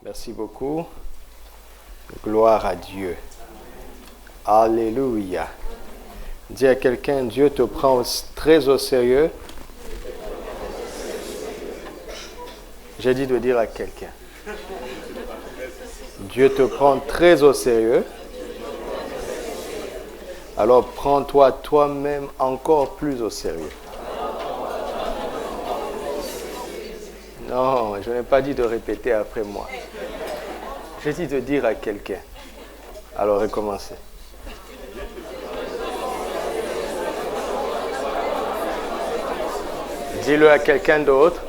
Merci beaucoup. Gloire à Dieu. Alléluia. Dis à quelqu'un, Dieu te prend très au sérieux. J'ai dit de dire à quelqu'un. Dieu te prend très au sérieux. Alors prends-toi toi-même encore plus au sérieux. Non, je n'ai pas dit de répéter après moi. J'ai dit de dire à quelqu'un. Alors recommencez. Dis-le à quelqu'un d'autre.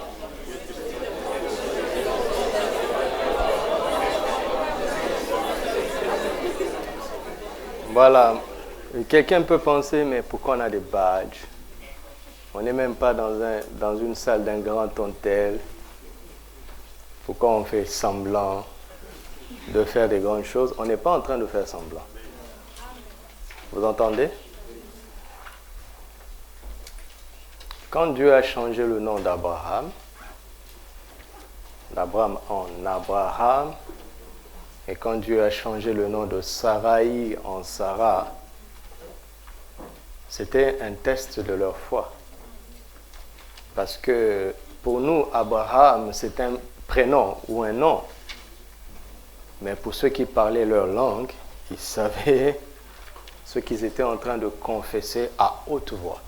Voilà. Quelqu'un peut penser, mais pourquoi on a des badges? On n'est même pas dans une salle d'un grand hôtel. Pourquoi on fait semblant de faire des grandes choses? On n'est pas en train de faire semblant. Vous entendez? Quand Dieu a changé le nom d'Abraham en Abraham, et quand Dieu a changé le nom de Sarai en Sarah, c'était un test de leur foi. Parce que pour nous, Abraham, c'est un prénom ou un nom. Mais pour ceux qui parlaient leur langue, ils savaient ce qu'ils étaient en train de confesser à haute voix.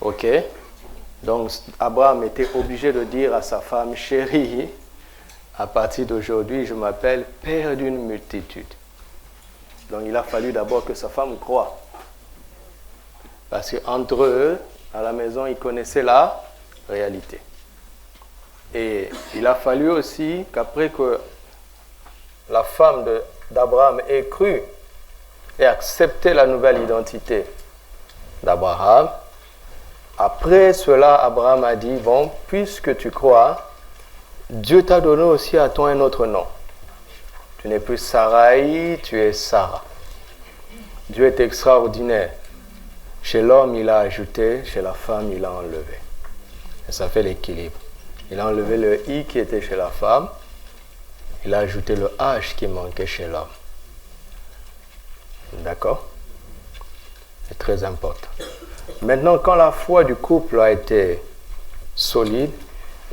Ok? Donc, Abraham était obligé de dire à sa femme, chérie, à partir d'aujourd'hui, je m'appelle Père d'une multitude. Donc, il a fallu d'abord que sa femme croie. Parce qu'entre eux, à la maison, ils connaissaient la réalité. Et il a fallu aussi qu'après que la femme d'Abraham ait cru et accepté la nouvelle identité d'Abraham, après cela, Abraham a dit, bon, puisque tu crois, Dieu t'a donné aussi à toi un autre nom. Tu n'es plus Sarai, tu es Sarah. Dieu est extraordinaire. Chez l'homme, il a ajouté, chez la femme, il a enlevé. Et ça fait l'équilibre. Il a enlevé le I qui était chez la femme. Il a ajouté le H qui manquait chez l'homme. D'accord? C'est très important. Maintenant, quand la foi du couple a été solide,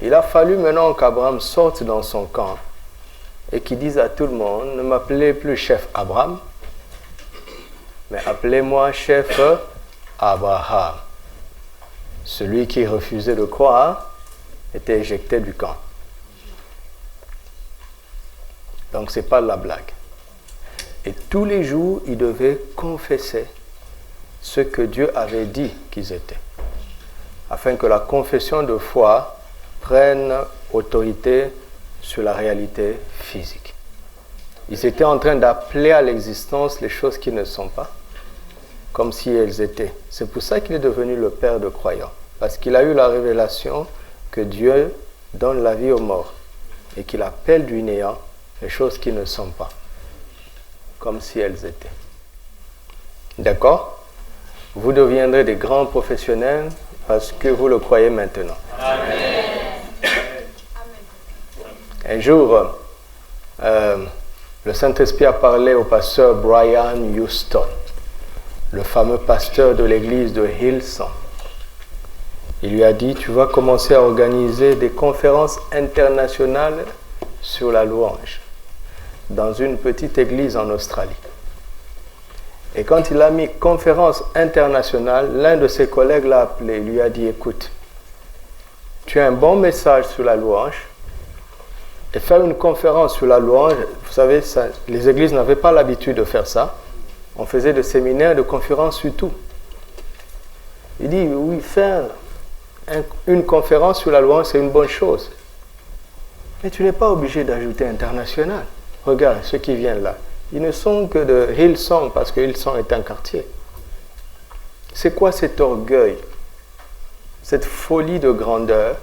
il a fallu maintenant qu'Abraham sorte dans son camp et qu'il dise à tout le monde, ne m'appelez plus chef Abraham, mais appelez-moi chef Abraham. Celui qui refusait de croire était éjecté du camp. Donc ce n'est pas de la blague. Et tous les jours, ils devaient confesser ce que Dieu avait dit qu'ils étaient, afin que la confession de foi prenne autorité sur la réalité physique. Ils étaient en train d'appeler à l'existence les choses qui ne sont pas, comme si elles étaient. C'est pour ça qu'il est devenu le père de croyants, parce qu'il a eu la révélation que Dieu donne la vie aux morts et qu'il appelle du néant les choses qui ne sont pas, comme si elles étaient. D'accord? Vous deviendrez des grands professionnels parce que vous le croyez maintenant. Amen. Un jour, le Saint-Esprit a parlé au pasteur Brian Houston, le fameux pasteur de l'église de Hillsong. Il lui a dit, tu vas commencer à organiser des conférences internationales sur la louange dans une petite église en Australie. Et quand il a mis conférence internationale, l'un de ses collègues l'a appelé, il lui a dit, écoute, tu as un bon message sur la louange, et faire une conférence sur la louange, vous savez, les églises n'avaient pas l'habitude de faire ça. On faisait des séminaires, de conférences sur tout. Il dit, oui, faire une conférence sur la louange, c'est une bonne chose. Mais tu n'es pas obligé d'ajouter international. Regarde, ceux qui viennent là. Ils ne sont que de Hillsong, parce que Hillsong est un quartier. C'est quoi cet orgueil, cette folie de grandeur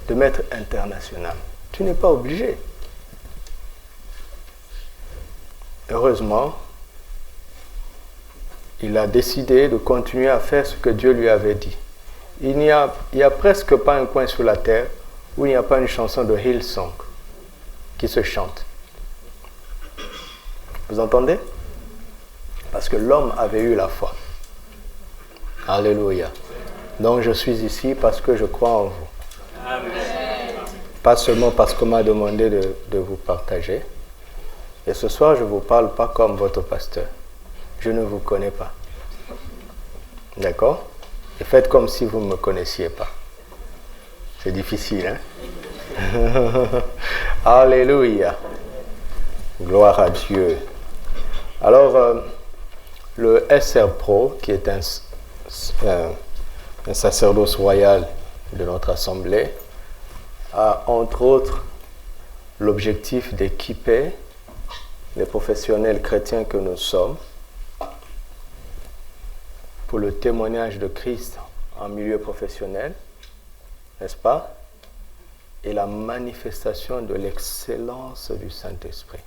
de mettre international? Tu n'es pas obligé. Heureusement, il a décidé de continuer à faire ce que Dieu lui avait dit. Il n'y a presque pas un coin sur la terre où il n'y a pas une chanson de Hillsong qui se chante. Vous entendez? Parce que l'homme avait eu la foi. Alléluia. Donc je suis ici parce que je crois en vous. Amen. Pas seulement parce qu'on m'a demandé de vous partager. Et ce soir, je ne vous parle pas comme votre pasteur. Je ne vous connais pas. D'accord? Et faites comme si vous ne me connaissiez pas. C'est difficile, hein? Alléluia. Gloire à Dieu. Alors, le SR Pro, qui est un sacerdoce royal de notre assemblée, a entre autres l'objectif d'équiper les professionnels chrétiens que nous sommes pour le témoignage de Christ en milieu professionnel, n'est-ce pas? Et la manifestation de l'excellence du Saint-Esprit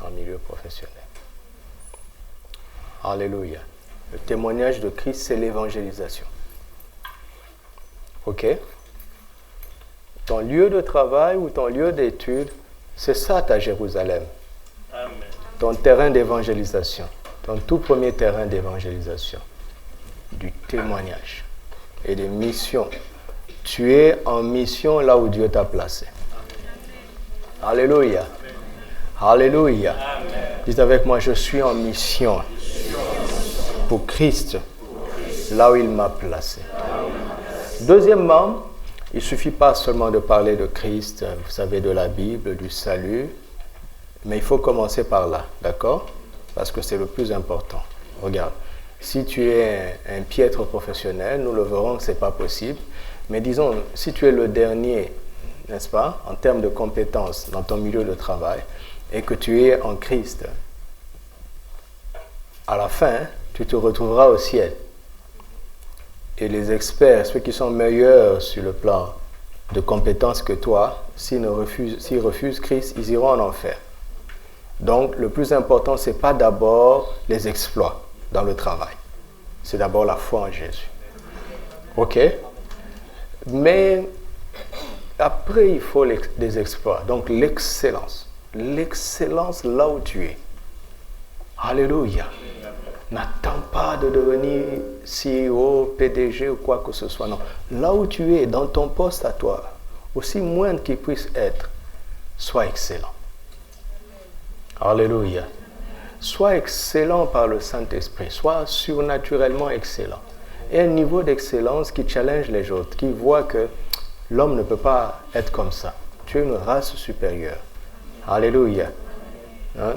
en milieu professionnel. Alléluia. Le témoignage de Christ, c'est l'évangélisation. Ok? Ton lieu de travail ou ton lieu d'étude, c'est ça ta Jérusalem. Amen. Ton terrain d'évangélisation, ton tout premier terrain d'évangélisation, du témoignage et des missions. Tu es en mission là où Dieu t'a placé. Amen. Alléluia. Amen. Alléluia. Amen. Dites avec moi, je suis en mission pour Christ, là où il m'a placé. Deuxièmement, il ne suffit pas seulement de parler de Christ, vous savez, de la Bible, du salut, mais il faut commencer par là, d'accord? Parce que c'est le plus important. Regarde, si tu es un piètre professionnel, nous le verrons que ce n'est pas possible, mais disons, si tu es le dernier, n'est-ce pas, en termes de compétences dans ton milieu de travail, et que tu es en Christ, à la fin, tu te retrouveras au ciel. Et les experts, ceux qui sont meilleurs sur le plan de compétences que toi, s'ils refusent Christ, ils iront en enfer. Donc, le plus important, ce n'est pas d'abord les exploits dans le travail. C'est d'abord la foi en Jésus. OK? Mais après, il faut des exploits. Donc, l'excellence. L'excellence là où tu es. Alléluia. N'attends pas de devenir CEO, PDG ou quoi que ce soit. Non. Là où tu es, dans ton poste à toi, aussi moindre qu'il puisse être, sois excellent. Alléluia. Sois excellent par le Saint-Esprit. Sois surnaturellement excellent. Et un niveau d'excellence qui challenge les autres, qui voit que l'homme ne peut pas être comme ça. Tu es une race supérieure. Alléluia.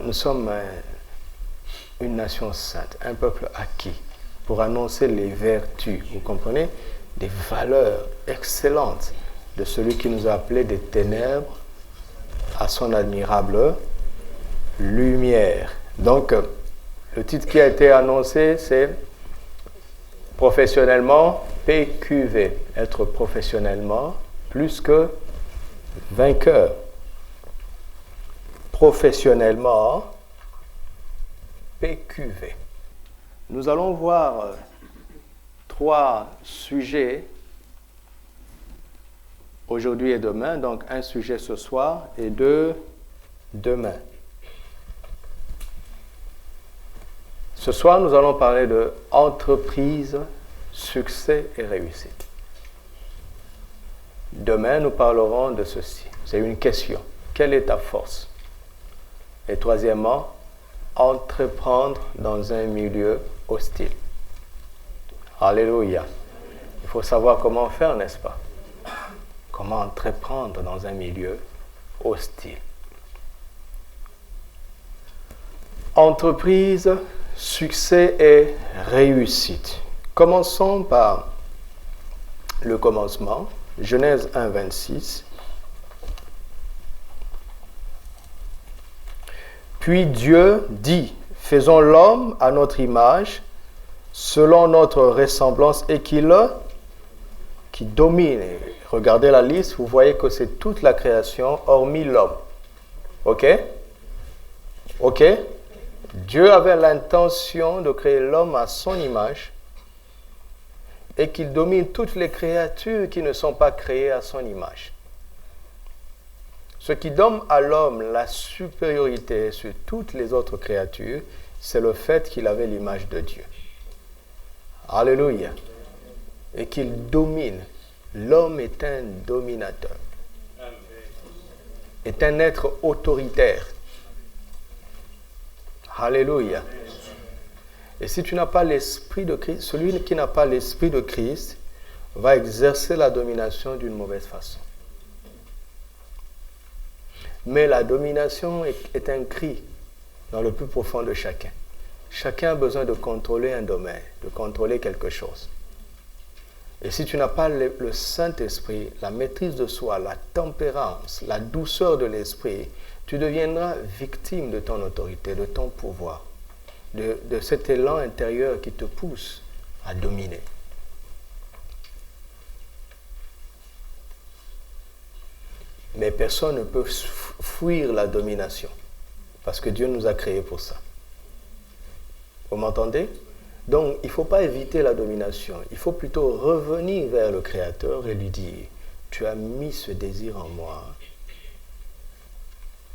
Nous sommes une nation sainte, un peuple acquis, pour annoncer les vertus, vous comprenez, des valeurs excellentes de celui qui nous a appelés des ténèbres à son admirable lumière. Donc, le titre qui a été annoncé, c'est professionnellement PQV, être professionnellement plus que vainqueur. Professionnellement PQV. Nous allons voir 3 sujets aujourd'hui et demain, donc un sujet ce soir et 2 demain. Ce soir, nous allons parler de entreprise, succès et réussite. Demain, nous parlerons de ceci. C'est une question. Quelle est ta force? Et troisièmement, entreprendre dans un milieu hostile. Alléluia. Il faut savoir comment faire, n'est-ce pas? Comment entreprendre dans un milieu hostile. Entreprise, succès et réussite. Commençons par le commencement. Genèse 1, 26. Puis Dieu dit, faisons l'homme à notre image, selon notre ressemblance, et qui domine. Regardez la liste, vous voyez que c'est toute la création, hormis l'homme. OK? OK? Dieu avait l'intention de créer l'homme à son image et qu'il domine toutes les créatures qui ne sont pas créées à son image. Ce qui donne à l'homme la supériorité sur toutes les autres créatures, c'est le fait qu'il avait l'image de Dieu. Alléluia. Et qu'il domine. L'homme est un dominateur. Est un être autoritaire. Alléluia. Et si tu n'as pas l'esprit de Christ, celui qui n'a pas l'esprit de Christ va exercer la domination d'une mauvaise façon. Mais la domination est un cri dans le plus profond de chacun. Chacun a besoin de contrôler un domaine, de contrôler quelque chose. Et si tu n'as pas le Saint-Esprit, la maîtrise de soi, la tempérance, la douceur de l'esprit, tu deviendras victime de ton autorité, de ton pouvoir, de cet élan intérieur qui te pousse à dominer. Mais personne ne peut fuir la domination, parce que Dieu nous a créés pour ça. Vous m'entendez? Donc, il ne faut pas éviter la domination. Il faut plutôt revenir vers le Créateur et lui dire, tu as mis ce désir en moi.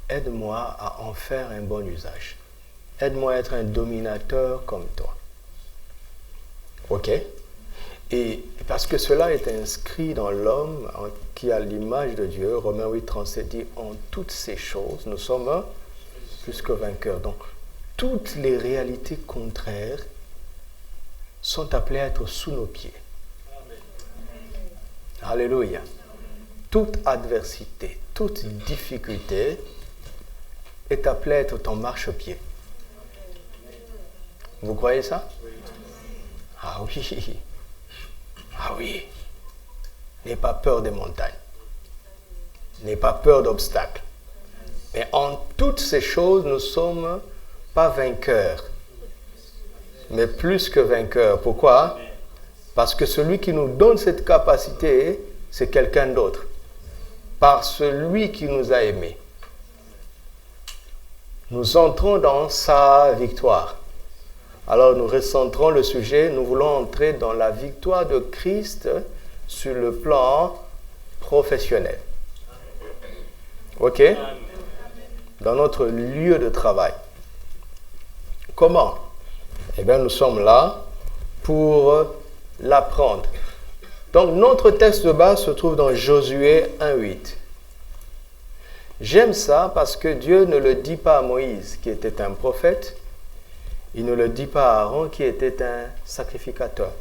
Aide-moi à en faire un bon usage. Aide-moi à être un dominateur comme toi. OK? Et parce que cela est inscrit dans l'homme qui a l'image de Dieu, Romains 8, 37 dit, en toutes ces choses, nous sommes plus que vainqueurs. Donc, toutes les réalités contraires sont appelées à être sous nos pieds. Alléluia. Toute adversité, toute difficulté est appelée à être ton marchepied. Vous croyez ça? Ah oui. Ah oui. N'aie pas peur des montagnes. N'aie pas peur d'obstacles. Mais en toutes ces choses, nous ne sommes pas vainqueurs, mais plus que vainqueurs. Pourquoi? Parce que celui qui nous donne cette capacité, c'est quelqu'un d'autre. Par celui qui nous a aimés. Nous entrons dans sa victoire. Alors nous recentrons le sujet, nous voulons entrer dans la victoire de Christ sur le plan professionnel. OK? Dans notre lieu de travail. Comment? Eh bien, nous sommes là pour l'apprendre. Donc, notre texte de base se trouve dans Josué 1:8. J'aime ça parce que Dieu ne le dit pas à Moïse, qui était un prophète. Il ne le dit pas à Aaron, qui était un sacrificateur.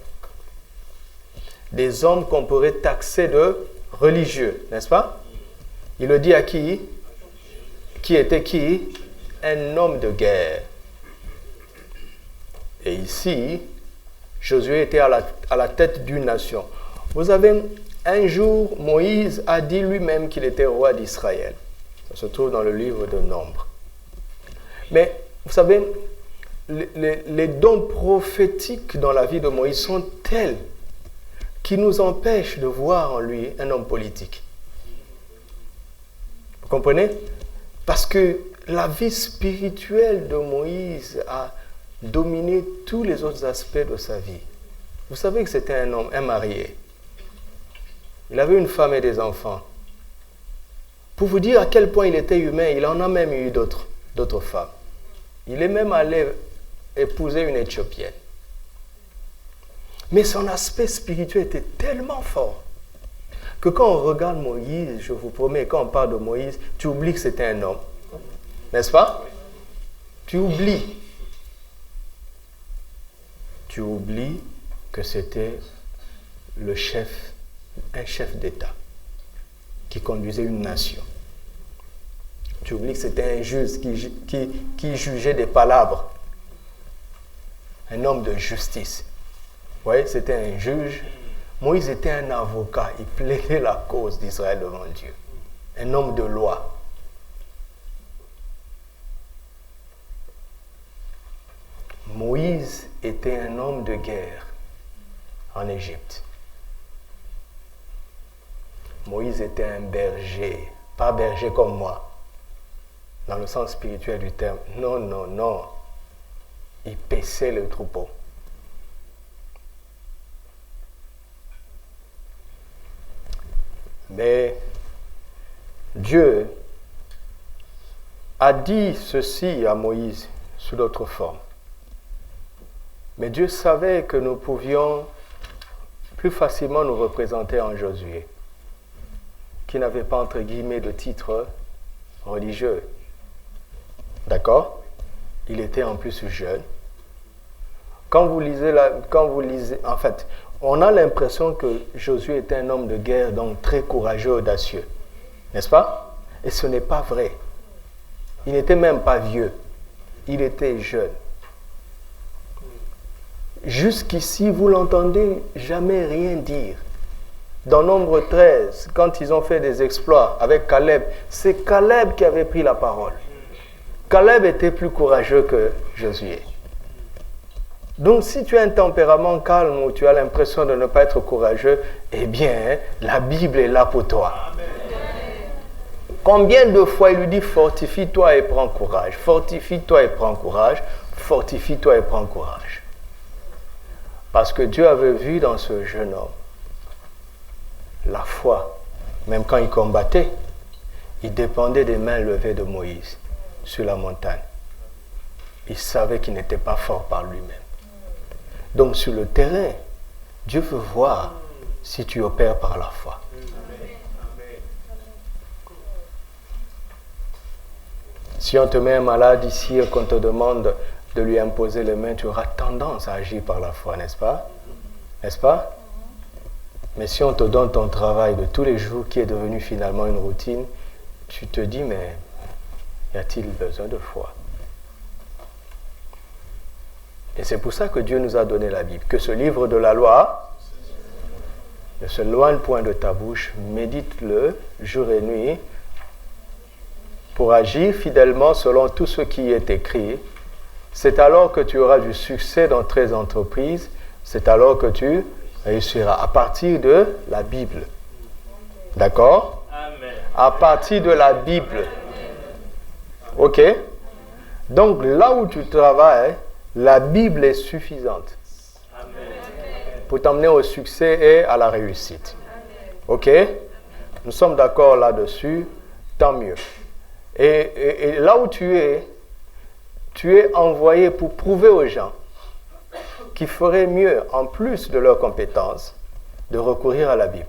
Des hommes qu'on pourrait taxer de religieux, n'est-ce pas? Il le dit à qui? Qui était qui? Un homme de guerre. Et ici, Josué était à la tête d'une nation. Vous savez, un jour, Moïse a dit lui-même qu'il était roi d'Israël. Ça se trouve dans le livre de Nombres. Mais, vous savez, les dons prophétiques dans la vie de Moïse sont tels qui nous empêchent de voir en lui un homme politique. Vous comprenez? Parce que la vie spirituelle de Moïse a dominé tous les autres aspects de sa vie. Vous savez que c'était un homme, un marié. Il avait une femme et des enfants. Pour vous dire à quel point il était humain, il en a même eu d'autres femmes. Il est même allé épouser une Éthiopienne. Mais son aspect spirituel était tellement fort que quand on regarde Moïse, je vous promets, quand on parle de Moïse, tu oublies que c'était un homme. N'est-ce pas? Tu oublies. Tu oublies que c'était un chef d'État qui conduisait une nation. Tu oublies que c'était un juge qui jugeait des palabres. Un homme de justice. Vous voyez, c'était un juge. Moïse était un avocat. Il plaidait la cause d'Israël devant Dieu. Un homme de loi. Moïse était un homme de guerre en Égypte. Moïse était un berger, pas berger comme moi, dans le sens spirituel du terme. Non, non, non. Il paissait le troupeau. Mais Dieu a dit ceci à Moïse sous d'autres formes. Mais Dieu savait que nous pouvions plus facilement nous représenter en Josué, qui n'avait pas entre guillemets de titre religieux. D'accord? Il était en plus jeune. Quand vous lisez, en fait, on a l'impression que Josué était un homme de guerre, donc très courageux, audacieux. N'est-ce pas? Et ce n'est pas vrai. Il n'était même pas vieux. Il était jeune. Jusqu'ici, vous l'entendez jamais rien dire. Dans Nombre 13, quand ils ont fait des exploits avec Caleb, c'est Caleb qui avait pris la parole. Caleb était plus courageux que Josué. Donc si tu as un tempérament calme ou tu as l'impression de ne pas être courageux, eh bien, la Bible est là pour toi. Amen. Combien de fois il lui dit fortifie-toi et prends courage, fortifie-toi et prends courage, fortifie-toi et prends courage. Parce que Dieu avait vu dans ce jeune homme la foi. Même quand il combattait, il dépendait des mains levées de Moïse sur la montagne. Il savait qu'il n'était pas fort par lui-même. Donc sur le terrain, Dieu veut voir si tu opères par la foi. Si on te met un malade ici et qu'on te demande de lui imposer les mains, tu auras tendance à agir par la foi, n'est-ce pas? N'est-ce pas? Mais si on te donne ton travail de tous les jours qui est devenu finalement une routine, tu te dis, mais y a-t-il besoin de foi? Et c'est pour ça que Dieu nous a donné la Bible. Que ce livre de la loi ne se loigne point de ta bouche, médite-le jour et nuit pour agir fidèlement selon tout ce qui est écrit. C'est alors que tu auras du succès dans tes entreprises, c'est alors que tu réussiras à partir de la Bible. D'accord? Amen. À partir de la Bible. Ok? Donc là où tu travailles, la Bible est suffisante. Amen. Pour t'emmener au succès et à la réussite. Ok? Nous sommes d'accord là-dessus, tant mieux. Et là où tu es envoyé pour prouver aux gens qu'il ferait mieux, en plus de leurs compétences, de recourir à la Bible.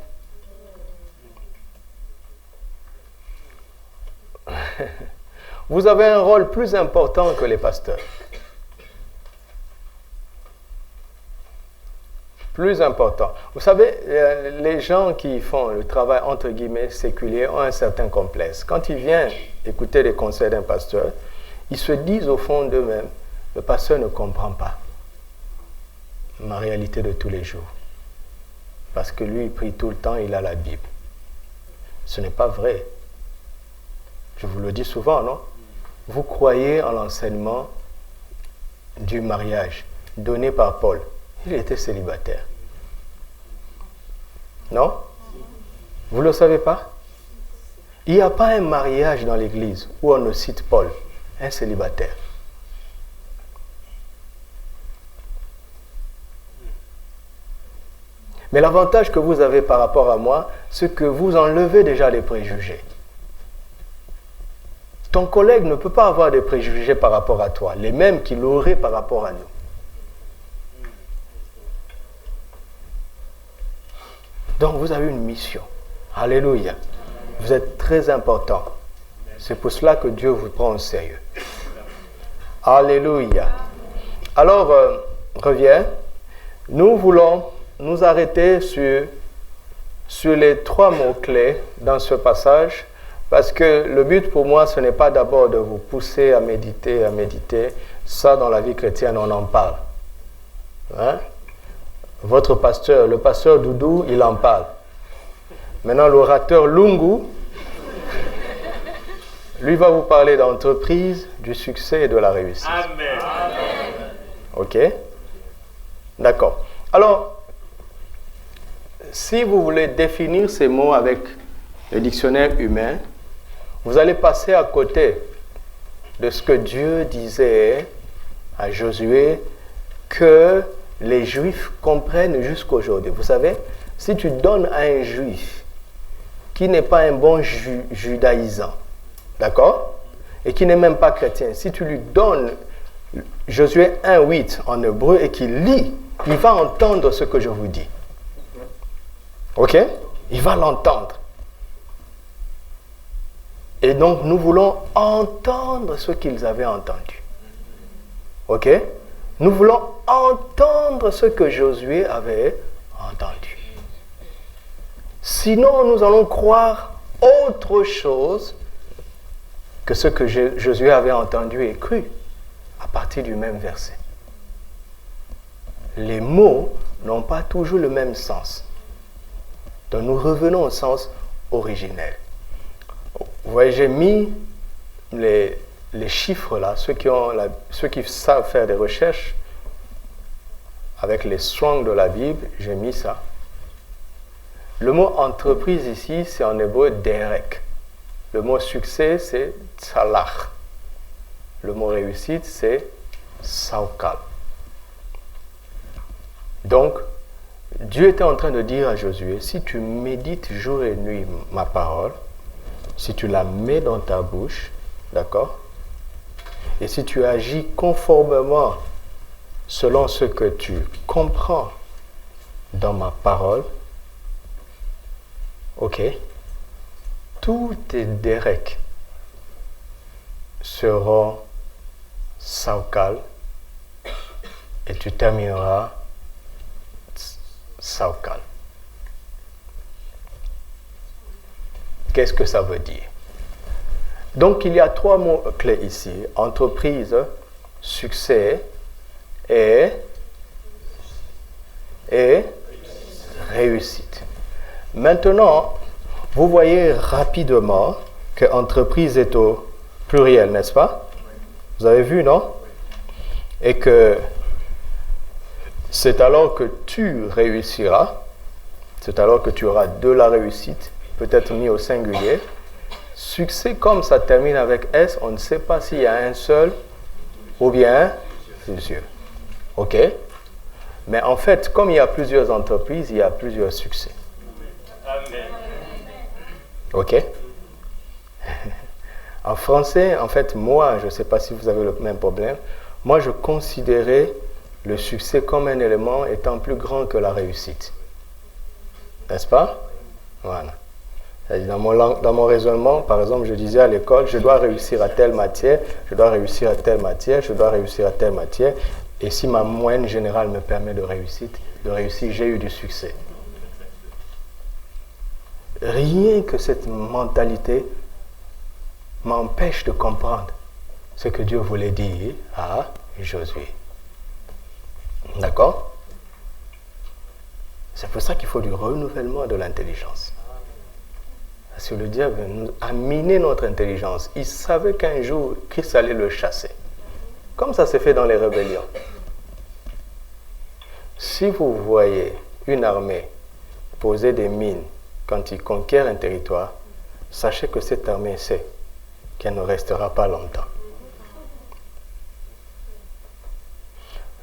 Vous avez un rôle plus important que les pasteurs. Plus important. Vous savez, les gens qui font le travail entre guillemets séculier ont un certain complexe. Quand ils viennent écouter les conseils d'un pasteur, ils se disent au fond d'eux-mêmes, le pasteur ne comprend pas ma réalité de tous les jours. Parce que lui, il prie tout le temps, il a la Bible. Ce n'est pas vrai. Je vous le dis souvent, non? Vous croyez en l'enseignement du mariage donné par Paul. Il était célibataire. Non? Vous ne le savez pas? Il n'y a pas un mariage dans l'Église où on ne cite Paul, un célibataire. Mais l'avantage que vous avez par rapport à moi, c'est que vous enlevez déjà les préjugés. Ton collègue ne peut pas avoir des préjugés par rapport à toi, les mêmes qu'il aurait par rapport à nous. Donc vous avez une mission. Alléluia. Vous êtes très important. C'est pour cela que Dieu vous prend au sérieux. Alléluia. Alors, reviens. Nous voulons nous arrêter sur les 3 mots-clés dans ce passage, parce que le but pour moi, ce n'est pas d'abord de vous pousser à méditer. Ça, dans la vie chrétienne, on en parle. Hein? Votre pasteur, le pasteur Doudou, il en parle. Maintenant, l'orateur Lungu, lui va vous parler d'entreprise, du succès et de la réussite. Amen. Ok? D'accord. Alors, si vous voulez définir ces mots avec le dictionnaire humain, vous allez passer à côté de ce que Dieu disait à Josué que les Juifs comprennent jusqu'aujourd'hui. Vous savez, si tu donnes à un Juif qui n'est pas un bon judaïsant, d'accord? et qui n'est même pas chrétien, si tu lui donnes Josué 1:8 en hébreu et qu'il lit, il va entendre ce que je vous dis. Ok? Il va l'entendre. Et donc, nous voulons entendre ce qu'ils avaient entendu. Ok? Nous voulons entendre ce que Josué avait entendu. Sinon, nous allons croire autre chose que ce que Josué avait entendu et cru à partir du même verset. Les mots n'ont pas toujours le même sens. Donc, nous revenons au sens originel. Vous voyez, j'ai mis les chiffres là, ceux qui savent faire des recherches avec les Strong de la Bible, j'ai mis ça. Le mot entreprise ici, c'est en hébreu derek. Le mot succès, c'est tzalach. Le mot réussite, c'est saukal. Donc, Dieu était en train de dire à Josué, si tu médites jour et nuit ma parole, si tu la mets dans ta bouche, d'accord? Et si tu agis conformément selon ce que tu comprends dans ma parole, ok, tous tes derek seront saukal et tu termineras saukal. Qu'est-ce que ça veut dire? Donc, il y a 3 mots clés ici. Entreprise, succès et réussite. Maintenant, vous voyez rapidement que entreprise est au pluriel, n'est-ce pas? Vous avez vu, non? Et que c'est alors que tu réussiras, c'est alors que tu auras de la réussite, peut-être mis au singulier. Succès, comme ça termine avec S, on ne sait pas s'il y a un seul ou bien plusieurs. Ok? Mais en fait, comme il y a plusieurs entreprises, il y a plusieurs succès. Amen. Ok? En français, en fait, moi, je ne sais pas si vous avez le même problème, moi je considérais le succès comme un élément étant plus grand que la réussite. N'est-ce pas? Voilà. Dans mon raisonnement, par exemple, je disais à l'école, je dois réussir à telle matière, je dois réussir à telle matière, je dois réussir à telle matière. Et si ma moyenne générale me permet de réussir, j'ai eu du succès. Rien que cette mentalité m'empêche de comprendre ce que Dieu voulait dire à Josué. D'accord? C'est pour ça qu'il faut du renouvellement de l'intelligence. Parce que le diable a miné notre intelligence. Il savait qu'un jour, Christ allait le chasser. Comme ça s'est fait dans les rébellions. Si vous voyez une armée poser des mines quand il conquiert un territoire, sachez que cette armée sait qu'elle ne restera pas longtemps.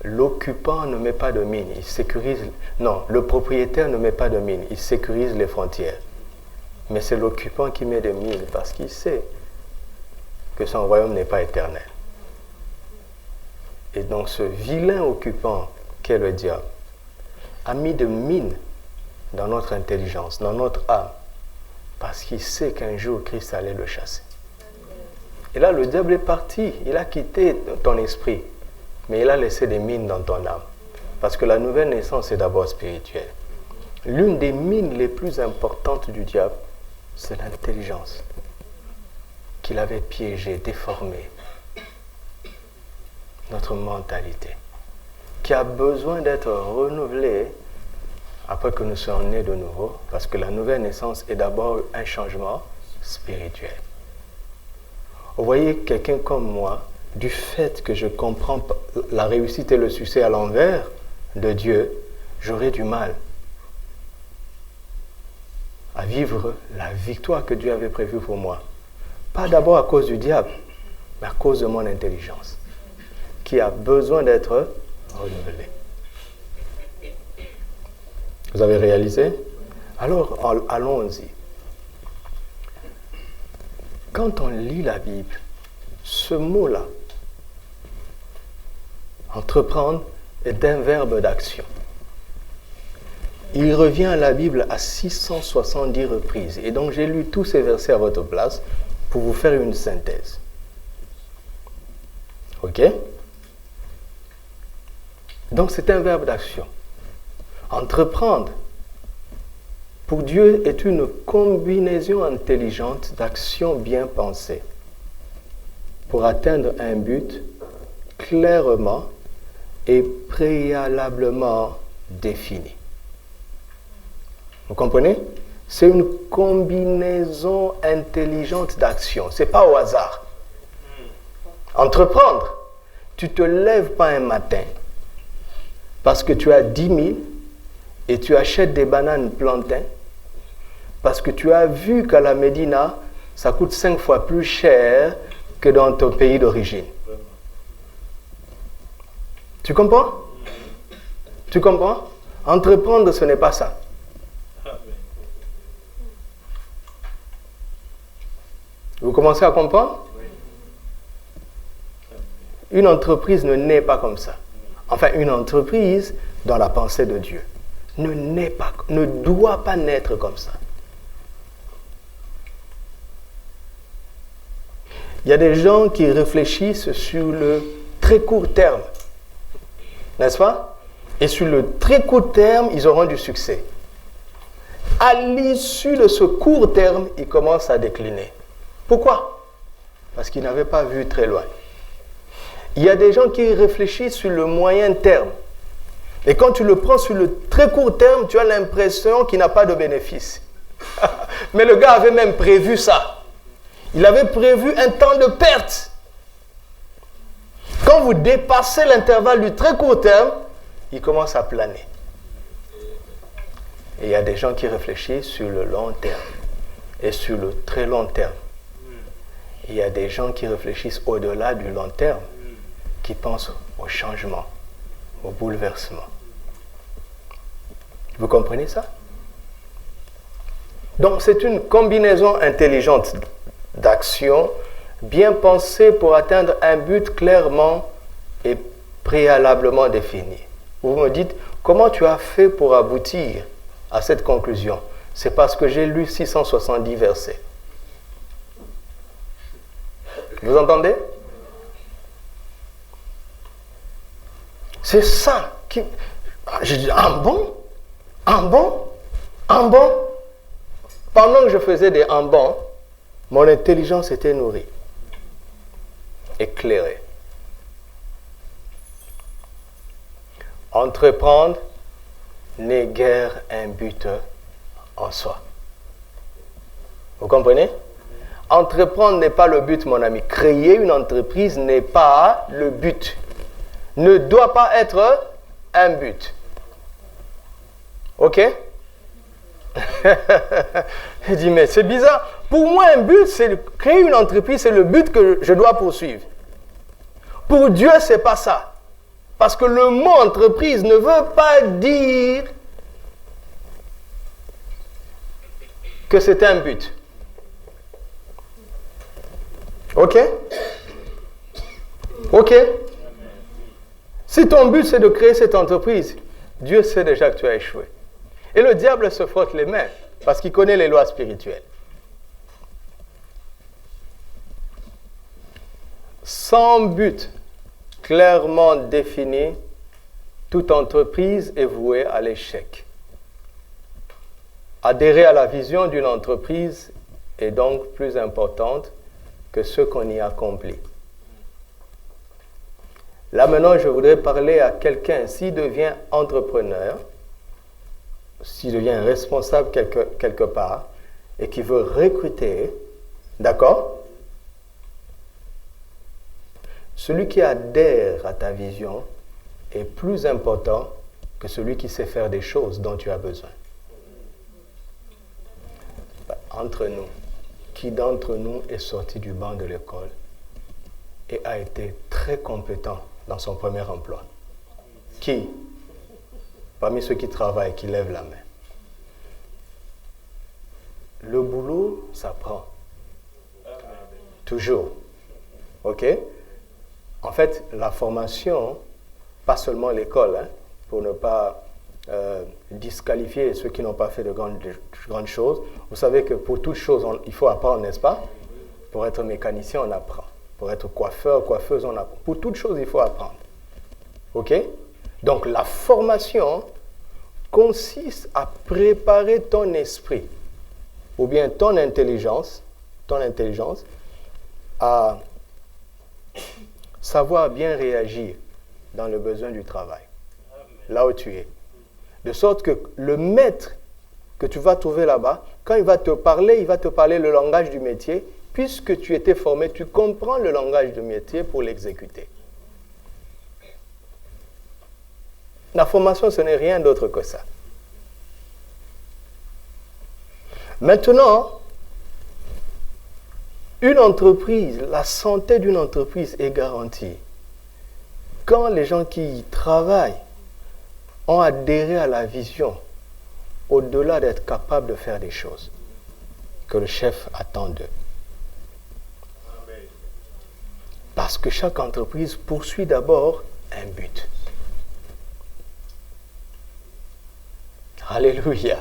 L'occupant ne met pas de mine, il sécurise... Non, le propriétaire ne met pas de mine, il sécurise les frontières. Mais c'est l'occupant qui met des mines parce qu'il sait que son royaume n'est pas éternel. Et donc ce vilain occupant qu'est le diable a mis de mines dans notre intelligence, dans notre âme, parce qu'il sait qu'un jour Christ allait le chasser. Et là, le diable est parti, il a quitté ton esprit, mais il a laissé des mines dans ton âme. Parce que la nouvelle naissance est d'abord spirituelle. L'une des mines les plus importantes du diable, c'est l'intelligence qu'il avait piégée, déformée. Notre mentalité, qui a besoin d'être renouvelée après que nous soyons nés de nouveau, parce que la nouvelle naissance est d'abord un changement spirituel. Vous voyez, quelqu'un comme moi, du fait que je comprends la réussite et le succès à l'envers de Dieu, j'aurai du mal à vivre la victoire que Dieu avait prévue pour moi. Pas d'abord à cause du diable, mais à cause de mon intelligence, qui a besoin d'être renouvelée. Vous avez réalisé? Alors, allons-y. Quand on lit la Bible, Ce mot-là, entreprendre, est un verbe d'action. Il revient à la Bible à 670 reprises. Et donc j'ai lu tous ces versets à votre place pour vous faire une synthèse. Ok? Donc c'est un verbe d'action. Entreprendre, pour Dieu, est une combinaison intelligente d'actions bien pensées pour atteindre un but clairement et préalablement défini. Vous comprenez? C'est une combinaison intelligente d'actions. Ce n'est pas au hasard. Entreprendre. Tu ne te lèves pas un matin parce que tu as 10 000 et tu achètes des bananes plantains parce que tu as vu qu'à la Médina, ça coûte 5 fois plus cher que dans ton pays d'origine. Tu comprends? Tu comprends? Entreprendre, ce n'est pas ça. Vous commencez à comprendre? Une entreprise ne naît pas comme ça. Enfin, une entreprise dans la pensée de Dieu ne doit pas naître comme ça. Il y a des gens qui réfléchissent sur le très court terme, n'est-ce pas? Et sur le très court terme, ils auront du succès. À l'issue de ce court terme, ils commencent à décliner. Pourquoi? Parce qu'ils n'avaient pas vu très loin. Il y a des gens qui réfléchissent sur le moyen terme. Et quand tu le prends sur le très court terme, tu as l'impression qu'il n'a pas de bénéfice. Mais le gars avait même prévu ça. Il avait prévu un temps de perte. Quand vous dépassez l'intervalle du très court terme, il commence à planer. Et il y a des gens qui réfléchissent sur le long terme et sur le très long terme. Il y a des gens qui réfléchissent au-delà du long terme, qui pensent au changement, au bouleversement. Vous comprenez ça? Donc c'est une combinaison intelligente d'actions bien pensées pour atteindre un but clairement et préalablement défini. Vous me dites, comment tu as fait pour aboutir à cette conclusion? C'est parce que j'ai lu 670 versets. Vous entendez? C'est ça qui... Je dis, ah bon? Ah bon? Ah bon? Pendant que je faisais des en bon, mon intelligence était nourrie, éclairée. Entreprendre n'est guère un but en soi. Vous comprenez? Entreprendre n'est pas le but, mon ami. Créer une entreprise n'est pas le but. Ne doit pas être un but. Ok? Il dit, mais c'est bizarre. Pour moi, un but, c'est créer une entreprise, c'est le but que je dois poursuivre. Pour Dieu, ce n'est pas ça. Parce que le mot entreprise ne veut pas dire que c'est un but. Ok? Ok? Si ton but, c'est de créer cette entreprise, Dieu sait déjà que tu as échoué. Et le diable se frotte les mains parce qu'il connaît les lois spirituelles. Sans but clairement défini, toute entreprise est vouée à l'échec. Adhérer à la vision d'une entreprise est donc plus importante que ce qu'on y accomplit. Là maintenant, je voudrais parler à quelqu'un, s'il devient entrepreneur, s'il devient responsable quelque part, et qui veut recruter, d'accord? Celui qui adhère à ta vision est plus important que celui qui sait faire des choses dont tu as besoin. Entre nous, qui d'entre nous est sorti du banc de l'école et a été très compétent dans son premier emploi? Qui? Parmi ceux qui travaillent, qui lèvent la main. Le boulot, ça prend. Toujours. Ok? En fait, la formation, pas seulement l'école, hein, pour ne pas disqualifier ceux qui n'ont pas fait de grandes choses. Vous savez que pour toute chose, il faut apprendre, n'est-ce pas? Pour être mécanicien, on apprend. Pour être coiffeur, coiffeuse, on apprend. Pour toute chose, il faut apprendre. Ok? Donc la formation consiste à préparer ton esprit ou bien ton intelligence à savoir bien réagir dans le besoin du travail, là où tu es. De sorte que le maître que tu vas trouver là-bas, quand il va te parler le langage du métier. Puisque tu étais formé, tu comprends le langage du métier pour l'exécuter. La formation, ce n'est rien d'autre que ça. Maintenant, une entreprise, la santé d'une entreprise est garantie quand les gens qui y travaillent ont adhéré à la vision, au-delà d'être capables de faire des choses que le chef attend d'eux. Parce que chaque entreprise poursuit d'abord un but. Alléluia.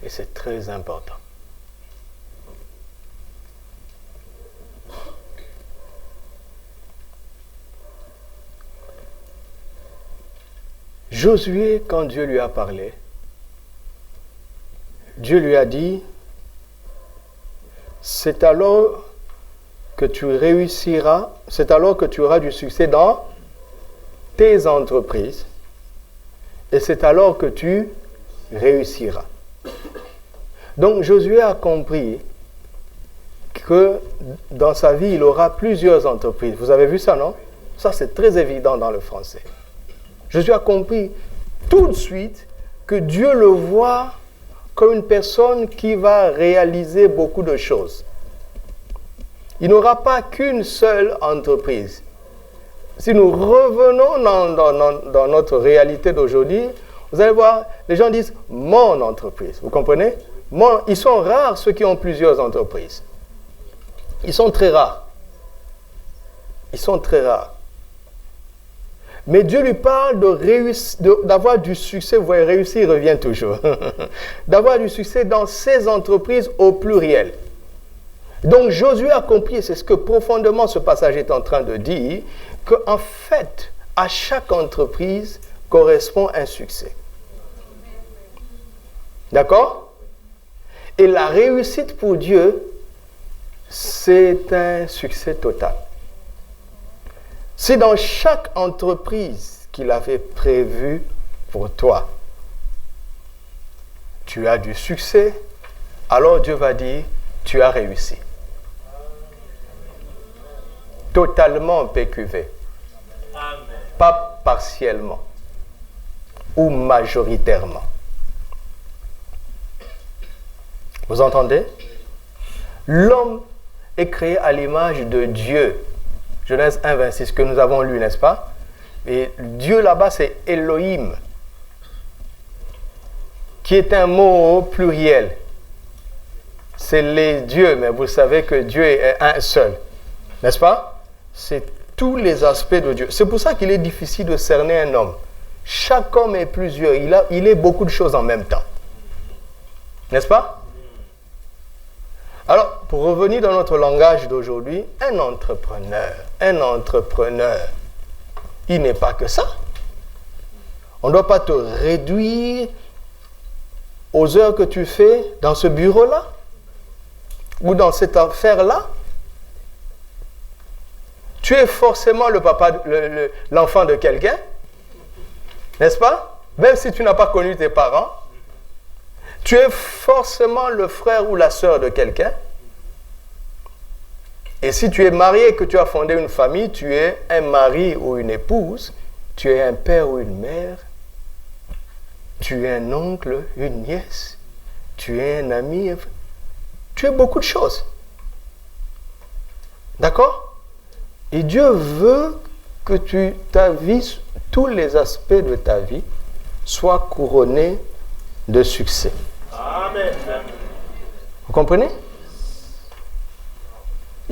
Et c'est très important. Josué, quand Dieu lui a parlé, Dieu lui a dit, c'est alors que tu réussiras, c'est alors que tu auras du succès dans tes entreprises et c'est alors que tu réussiras. Donc Josué a compris que dans sa vie, il aura plusieurs entreprises. Vous avez vu ça, non? Ça, c'est très évident dans le français. Josué a compris tout de suite que Dieu le voit comme une personne qui va réaliser beaucoup de choses. Il n'aura pas qu'une seule entreprise. Si nous revenons dans notre réalité d'aujourd'hui, vous allez voir, les gens disent « mon entreprise ». Vous comprenez? Ils sont rares ceux qui ont plusieurs entreprises. Ils sont très rares. Ils sont très rares. Mais Dieu lui parle d'avoir du succès. Vous voyez, réussir revient toujours. D'avoir du succès dans ses entreprises au pluriel. Donc Josué a compris, et c'est ce que profondément ce passage est en train de dire, qu'en fait, à chaque entreprise correspond un succès. D'accord? Et la réussite pour Dieu, c'est un succès total. C'est dans chaque entreprise qu'il avait prévu pour toi. Tu as du succès, alors Dieu va dire, tu as réussi. Totalement PQV. Amen. Pas partiellement ou majoritairement. Vous entendez? L'homme est créé à l'image de Dieu. Genèse 1, 26, que nous avons lu, n'est-ce pas? Et Dieu là-bas, c'est Elohim, qui est un mot pluriel. C'est les dieux, mais vous savez que Dieu est un seul. N'est-ce pas? C'est tous les aspects de Dieu. C'est pour ça qu'il est difficile de cerner un homme. Chaque homme est plusieurs. Il est beaucoup de choses en même temps. N'est-ce pas? Alors, pour revenir dans notre langage d'aujourd'hui, un entrepreneur, il n'est pas que ça. On ne doit pas te réduire aux heures que tu fais dans ce bureau-là ou dans cette affaire-là. Tu es forcément le papa, l'enfant de quelqu'un, n'est-ce pas? Même si tu n'as pas connu tes parents, tu es forcément le frère ou la sœur de quelqu'un. Et si tu es marié et que tu as fondé une famille, tu es un mari ou une épouse, tu es un père ou une mère, tu es un oncle, une nièce, tu es un ami, tu es beaucoup de choses. D'accord? Et Dieu veut que ta vie, tous les aspects de ta vie, soient couronnés de succès. Amen. Vous comprenez?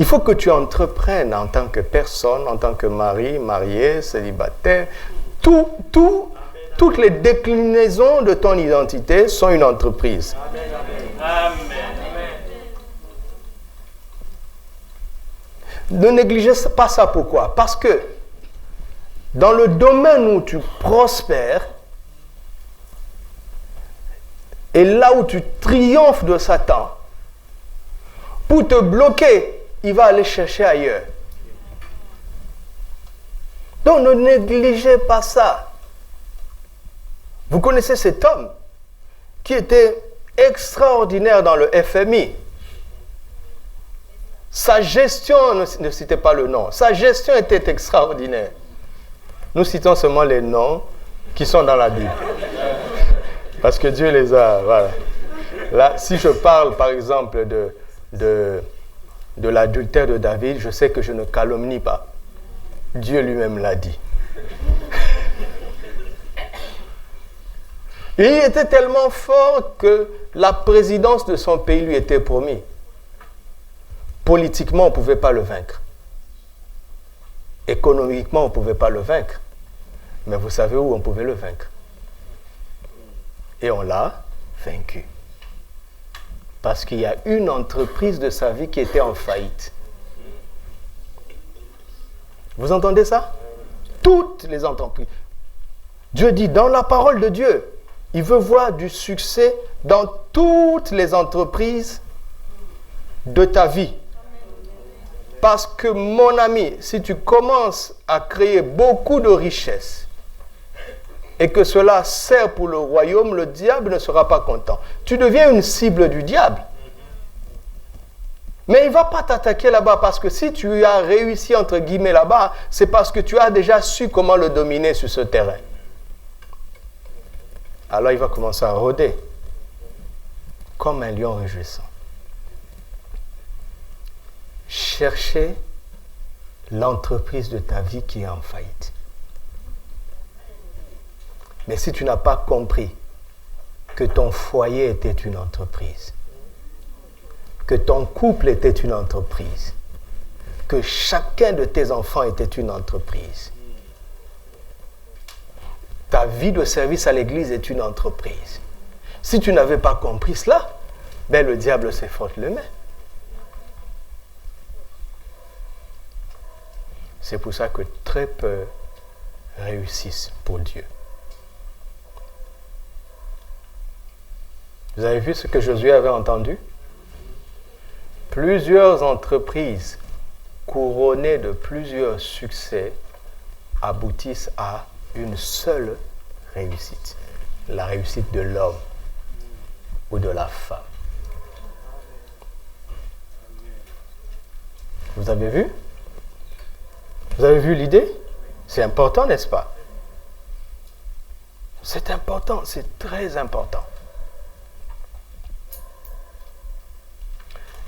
Il faut que tu entreprennes en tant que personne, en tant que mari, marié, célibataire. Toutes les déclinaisons de ton identité sont une entreprise. Amen. Ne négligez pas ça. Pourquoi? Parce que dans le domaine où tu prospères, et là où tu triomphes de Satan, pour te bloquer, il va aller chercher ailleurs. Donc ne négligez pas ça. Vous connaissez cet homme qui était extraordinaire dans le FMI. Sa gestion, ne citez pas le nom, sa gestion était extraordinaire. Nous citons seulement les noms qui sont dans la Bible. Parce que Dieu les a, voilà. Là, si je parle par exemple de l'adultère de David, je sais que je ne calomnie pas. Dieu lui-même l'a dit. Il était tellement fort que la présidence de son pays lui était promise. Politiquement, on ne pouvait pas le vaincre. Économiquement, on ne pouvait pas le vaincre. Mais vous savez où on pouvait le vaincre? Et on l'a vaincu. Parce qu'il y a une entreprise de sa vie qui était en faillite. Vous entendez ça? Toutes les entreprises. Dieu dit, dans la parole de Dieu, il veut voir du succès dans toutes les entreprises de ta vie. Parce que mon ami, si tu commences à créer beaucoup de richesses et que cela sert pour le royaume, le diable ne sera pas content. Tu deviens une cible du diable. Mais il ne va pas t'attaquer là-bas parce que si tu as réussi entre guillemets là-bas, c'est parce que tu as déjà su comment le dominer sur ce terrain. Alors il va commencer à rôder comme un lion rugissant. Cherchez l'entreprise de ta vie qui est en faillite. Mais si tu n'as pas compris que ton foyer était une entreprise, que ton couple était une entreprise, que chacun de tes enfants était une entreprise, ta vie de service à l'église est une entreprise. Si tu n'avais pas compris cela, ben le diable se frotte les mains. C'est pour ça que très peu réussissent pour Dieu. Vous avez vu ce que Josué avait entendu? Plusieurs entreprises couronnées de plusieurs succès aboutissent à une seule réussite. La réussite de l'homme ou de la femme. Vous avez vu? Vous avez vu l'idée? C'est important, n'est-ce pas? C'est important, c'est très important.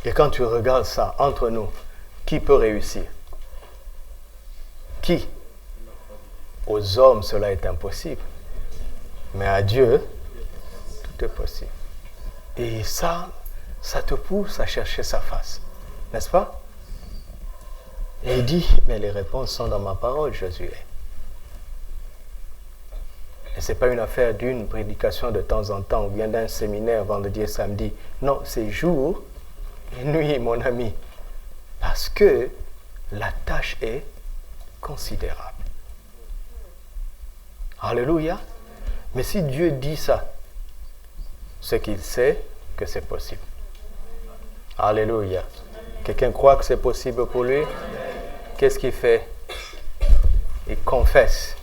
Et quand tu regardes ça, entre nous, qui peut réussir? Qui? Aux hommes, cela est impossible. Mais à Dieu, tout est possible. Et ça te pousse à chercher sa face. N'est-ce pas? Et il dit, mais les réponses sont dans ma parole, Josué. Et ce n'est pas une affaire d'une prédication de temps en temps, ou bien d'un séminaire vendredi et samedi. Non, c'est jour et nuit, mon ami. Parce que la tâche est considérable. Alléluia. Mais si Dieu dit ça, c'est qu'il sait que c'est possible. Alléluia. Quelqu'un croit que c'est possible pour lui? Qu'est-ce qu'il fait? Il confesse.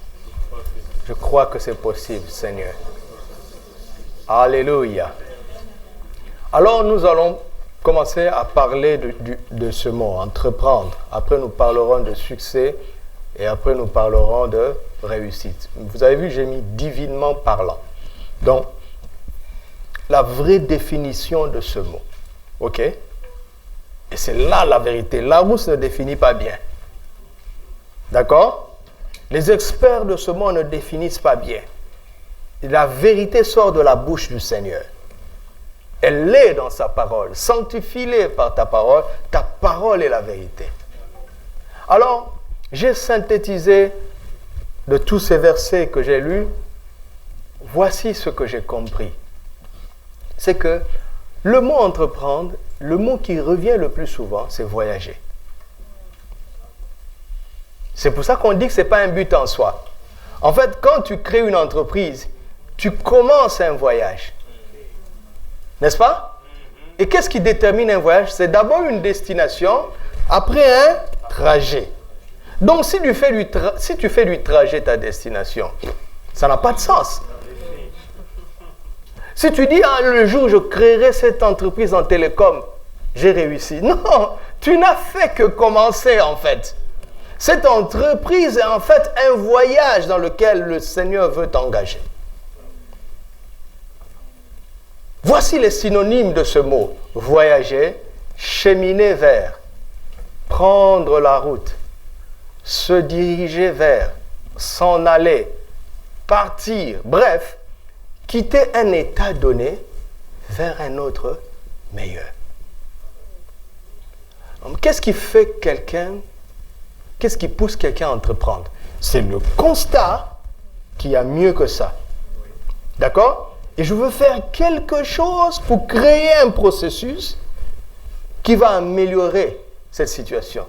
Je crois que c'est possible, Seigneur. Alléluia. Alors nous allons commencer à parler de ce mot, entreprendre. Après nous parlerons de succès et après nous parlerons de réussite. Vous avez vu, j'ai mis divinement parlant. Donc, la vraie définition de ce mot. OK? Et c'est là la vérité. Larousse ne définit pas bien. D'accord? Les experts de ce mot ne définissent pas bien. La vérité sort de la bouche du Seigneur. Elle est dans sa parole. Sanctifie-les par ta parole est la vérité. Alors, j'ai synthétisé de tous ces versets que j'ai lus, voici ce que j'ai compris. C'est que le mot entreprendre, le mot qui revient le plus souvent, c'est voyager. C'est pour ça qu'on dit que ce n'est pas un but en soi. En fait, quand tu crées une entreprise, tu commences un voyage. N'est-ce pas? Et qu'est-ce qui détermine un voyage? C'est d'abord une destination, après un trajet. Donc, si tu fais du trajet ta destination, ça n'a pas de sens. Si tu dis, le jour où je créerai cette entreprise en télécom, j'ai réussi. Non, tu n'as fait que commencer en fait. Cette entreprise est en fait un voyage dans lequel le Seigneur veut t'engager. Voici les synonymes de ce mot. Voyager, cheminer vers, prendre la route, se diriger vers, s'en aller, partir, bref, quitter un état donné vers un autre meilleur. Qu'est-ce qui fait qu'est-ce qui pousse quelqu'un à entreprendre? C'est le constat qu'il y a mieux que ça. D'accord? Et je veux faire quelque chose pour créer un processus qui va améliorer cette situation,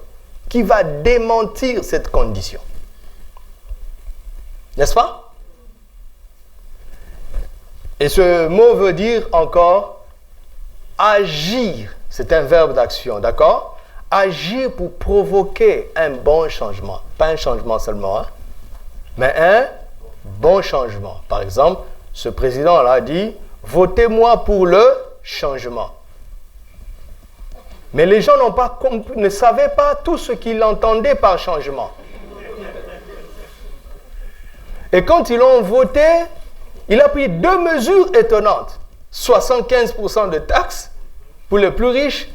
qui va démentir cette condition. N'est-ce pas? Et ce mot veut dire encore agir. C'est un verbe d'action, d'accord? Agir pour provoquer un bon changement. Pas un changement seulement, hein? Mais un bon changement. Par exemple, ce président-là dit « Votez-moi pour le changement ». Mais les gens ne savaient pas tout ce qu'ils entendaient par changement. Et quand ils l'ont voté, il a pris 2 mesures étonnantes. 75% de taxes pour les plus riches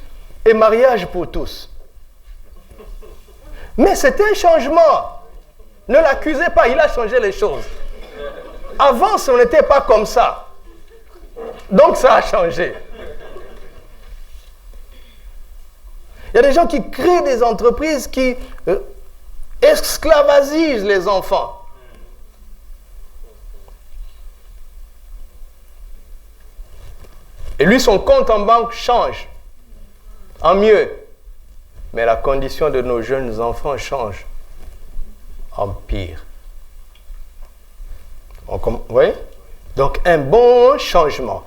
et mariage pour tous. Mais c'était un changement. Ne l'accusez pas, il a changé les choses. Avant, ce n'était pas comme ça. Donc ça a changé. Il y a des gens qui créent des entreprises qui esclavagisent les enfants. Et lui, son compte en banque change en mieux. Mais la condition de nos jeunes enfants change en pire. Vous voyez? Donc, un bon changement.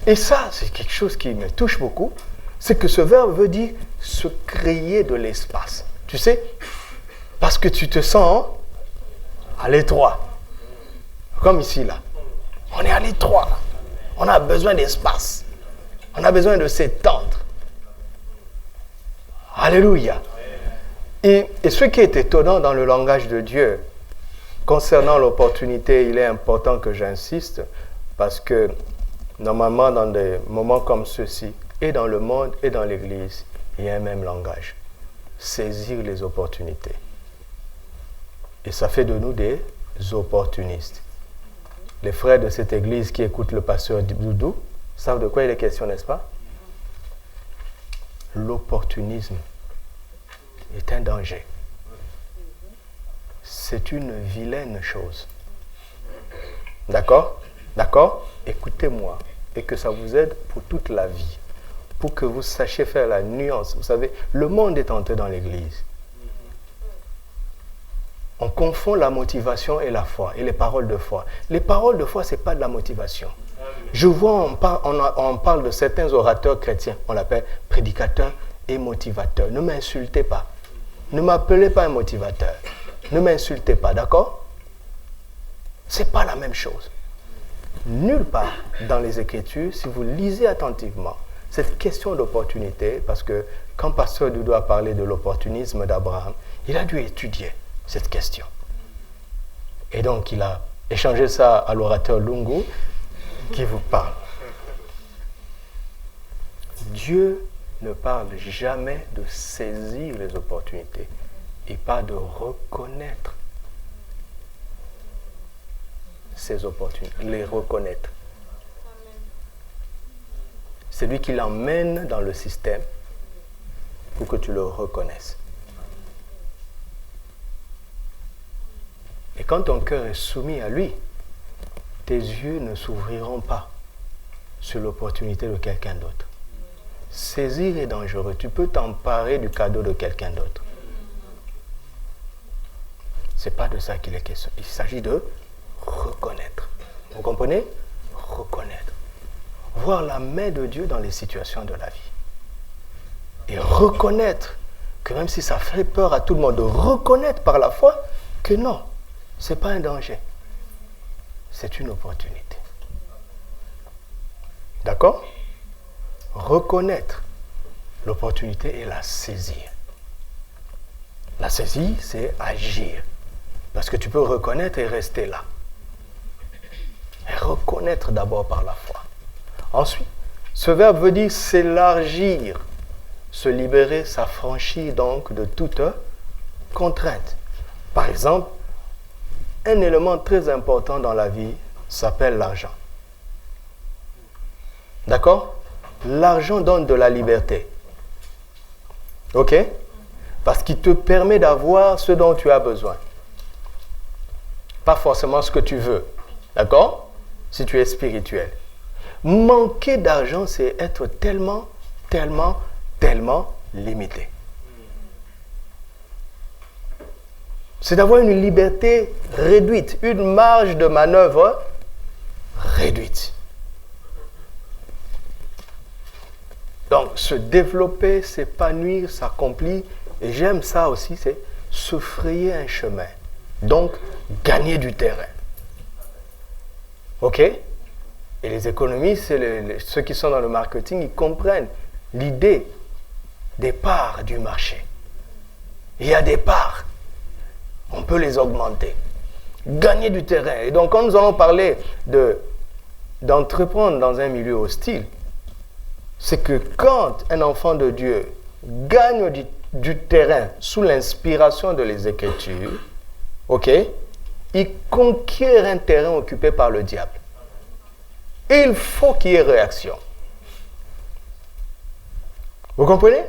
Et ça, c'est quelque chose qui me touche beaucoup. C'est que ce verbe veut dire se créer de l'espace. Tu sais? Parce que tu te sens à l'étroit. Comme ici, là. On est à l'étroit. On a besoin d'espace. On a besoin de s'étendre. Alléluia. Et ce qui est étonnant dans le langage de Dieu, concernant l'opportunité, il est important que j'insiste, parce que normalement, dans des moments comme ceux-ci, et dans le monde et dans l'Église, il y a un même langage. Saisir les opportunités. Et ça fait de nous des opportunistes. Les frères de cette église qui écoutent le pasteur Doudou savent de quoi il est question, n'est-ce pas? L'opportunisme est un danger. C'est une vilaine chose. D'accord? D'accord? Écoutez-moi et que ça vous aide pour toute la vie. Pour que vous sachiez faire la nuance. Vous savez, le monde est entré dans l'église. On confond la motivation et la foi, et les paroles de foi. Les paroles de foi, ce n'est pas de la motivation. Je vois, on parle de certains orateurs chrétiens, on l'appelle prédicateurs et motivateurs. Ne m'insultez pas. Ne m'appelez pas un motivateur. Ne m'insultez pas, d'accord? Ce n'est pas la même chose. Nulle part dans les Écritures, si vous lisez attentivement, cette question d'opportunité, parce que quand Pasteur Doudou a parlé de l'opportunisme d'Abraham, il a dû étudier cette question. Et donc, il a échangé ça à l'orateur Lungu, qui vous parle. Dieu ne parle jamais de saisir les opportunités, et pas de reconnaître ces opportunités, les reconnaître. C'est lui qui l'emmène dans le système pour que tu le reconnaisses. Et quand ton cœur est soumis à lui, tes yeux ne s'ouvriront pas sur l'opportunité de quelqu'un d'autre. Saisir est dangereux. Tu peux t'emparer du cadeau de quelqu'un d'autre. Ce n'est pas de ça qu'il est question. Il s'agit de reconnaître. Vous comprenez? Reconnaître. Voir la main de Dieu dans les situations de la vie. Et reconnaître que même si ça fait peur à tout le monde, de reconnaître par la foi que non, ce n'est pas un danger. C'est une opportunité. D'accord? Reconnaître l'opportunité et la saisir. La saisir, c'est agir. Parce que tu peux reconnaître et rester là. Et reconnaître d'abord par la foi. Ensuite, ce verbe veut dire s'élargir, se libérer, s'affranchir donc de toute contrainte. Par exemple, un élément très important dans la vie s'appelle l'argent. D'accord? L'argent donne de la liberté. Ok? Parce qu'il te permet d'avoir ce dont tu as besoin. Pas forcément ce que tu veux. D'accord? Si tu es spirituel. Manquer d'argent, c'est être tellement limité. C'est d'avoir une liberté réduite, une marge de manœuvre réduite. Donc, se développer, s'épanouir, s'accomplir, et j'aime ça aussi, c'est se frayer un chemin. Donc, gagner du terrain. Ok? Et les économistes, ceux qui sont dans le marketing, ils comprennent l'idée des parts du marché. Il y a des parts. On peut les augmenter. Gagner du terrain. Et donc, quand nous allons parler d'entreprendre dans un milieu hostile, c'est que quand un enfant de Dieu gagne du terrain sous l'inspiration de les Écritures, ok, il conquiert un terrain occupé par le diable. Et il faut qu'il y ait réaction. Vous comprenez?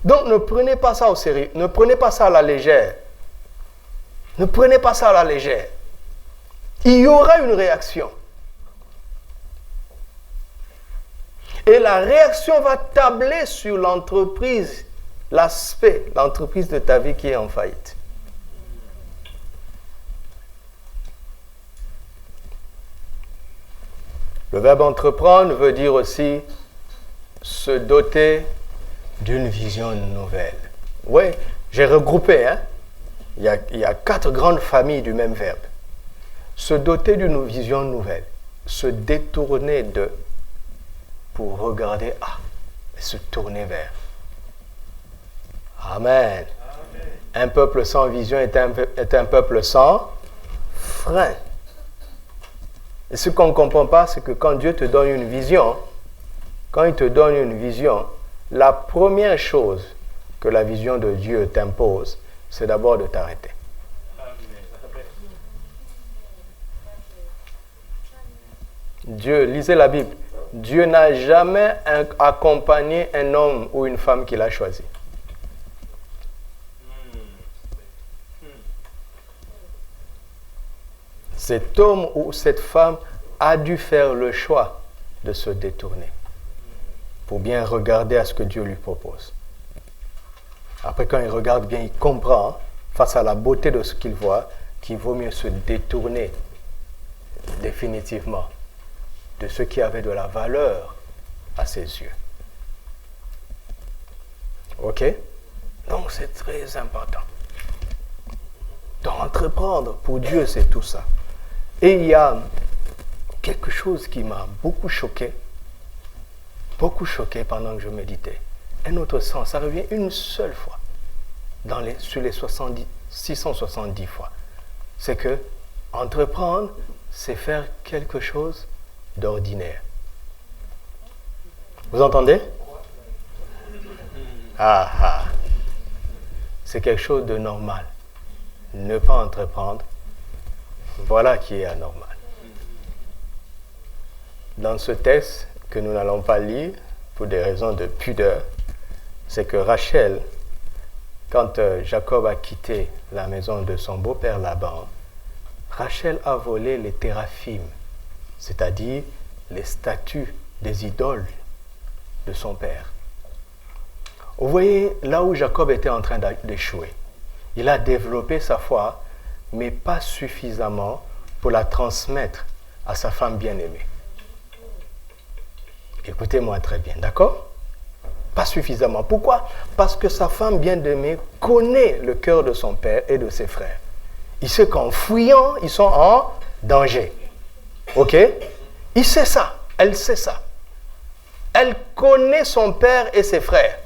Donc ne prenez pas ça au sérieux, ne prenez pas ça à la légère. Ne prenez pas ça à la légère. Il y aura une réaction. Et la réaction va tabler sur l'entreprise, l'entreprise de ta vie qui est en faillite. Le verbe entreprendre veut dire aussi se doter d'une vision nouvelle. Oui, j'ai regroupé, hein? Il y a 4 grandes familles du même verbe. Se doter d'une vision nouvelle. Se détourner de, pour regarder à, et se tourner vers. Amen. Amen. Un peuple sans vision est un peuple sans frein. Et ce qu'on ne comprend pas, c'est que quand Dieu te donne une vision, quand il te donne une vision, la première chose que la vision de Dieu t'impose, c'est d'abord de t'arrêter. Dieu, lisez la Bible, Dieu n'a jamais accompagné un homme ou une femme qu'il a choisi. Cet homme ou cette femme a dû faire le choix de se détourner pour bien regarder à ce que Dieu lui propose. Après, quand il regarde bien, il comprend, face à la beauté de ce qu'il voit, qu'il vaut mieux se détourner définitivement de ce qui avait de la valeur à ses yeux. Ok? Donc, c'est très important. Donc, entreprendre pour Dieu, c'est tout ça. Et il y a quelque chose qui m'a beaucoup choqué pendant que je méditais. Un autre sens, ça revient une seule fois sur les 670 fois. C'est que entreprendre, c'est faire quelque chose d'ordinaire. Vous entendez? C'est quelque chose de normal. Ne pas entreprendre, voilà qui est anormal. Dans ce texte, que nous n'allons pas lire pour des raisons de pudeur, c'est que Rachel, quand Jacob a quitté la maison de son beau-père Laban, Rachel a volé les téraphim, c'est-à-dire les statues des idoles de son père. Vous voyez, là où Jacob était en train d'échouer, il a développé sa foi, mais pas suffisamment pour la transmettre à sa femme bien-aimée. Écoutez-moi très bien, d'accord? Pas suffisamment. Pourquoi? Parce que sa femme bien-aimée connaît le cœur de son père et de ses frères. Il sait qu'en fuyant, ils sont en danger. Ok? Il sait ça. Elle sait ça. Elle connaît son père et ses frères.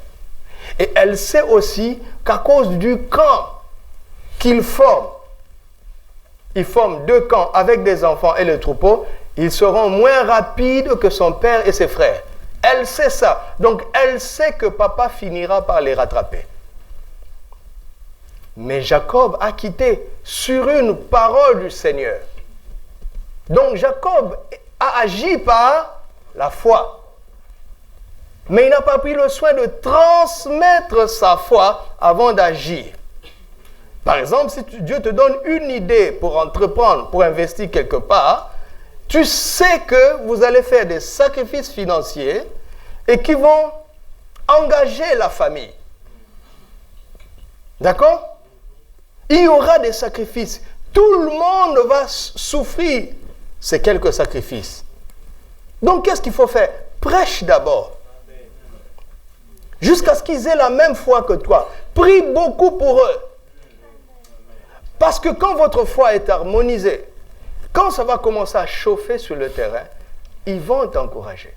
Et elle sait aussi qu'à cause du camp qu'ils forment, ils forment 2 camps avec des enfants et le troupeau, ils seront moins rapides que son père et ses frères. Elle sait ça. Donc, elle sait que papa finira par les rattraper. Mais Jacob a quitté sur une parole du Seigneur. Donc, Jacob a agi par la foi. Mais il n'a pas pris le soin de transmettre sa foi avant d'agir. Par exemple, si Dieu te donne une idée pour entreprendre, pour investir quelque part, tu sais que vous allez faire des sacrifices financiers et qui vont engager la famille. D'accord? Il y aura des sacrifices. Tout le monde va souffrir ces quelques sacrifices. Donc, qu'est-ce qu'il faut faire? Prêche d'abord. Jusqu'à ce qu'ils aient la même foi que toi. Prie beaucoup pour eux. Parce que quand votre foi est harmonisée, quand ça va commencer à chauffer sur le terrain, ils vont t'encourager.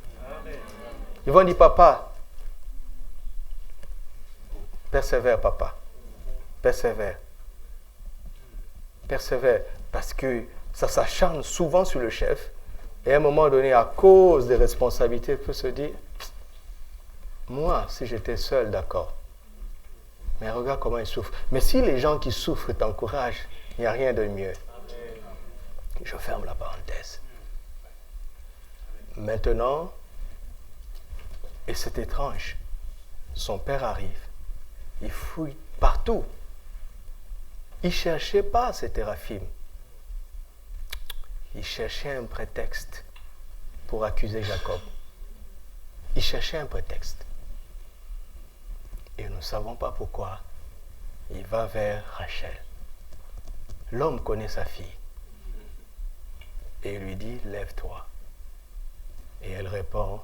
Ils vont dire, papa, persévère, papa. Persévère. Persévère. Parce que ça s'acharne souvent sur le chef. Et à un moment donné, à cause des responsabilités, il peut se dire, moi, si j'étais seul, d'accord. Mais regarde comment il souffre. Mais si les gens qui souffrent t'encouragent, il n'y a rien de mieux. Je ferme la parenthèse. Maintenant, et c'est étrange, son père arrive, il fouille partout. Il ne cherchait pas ces téraphim. Il cherchait un prétexte pour accuser Jacob. Il cherchait un prétexte. Et nous ne savons pas pourquoi. Il va vers Rachel. L'homme connaît sa fille. Et il lui dit, lève-toi. Et elle répond,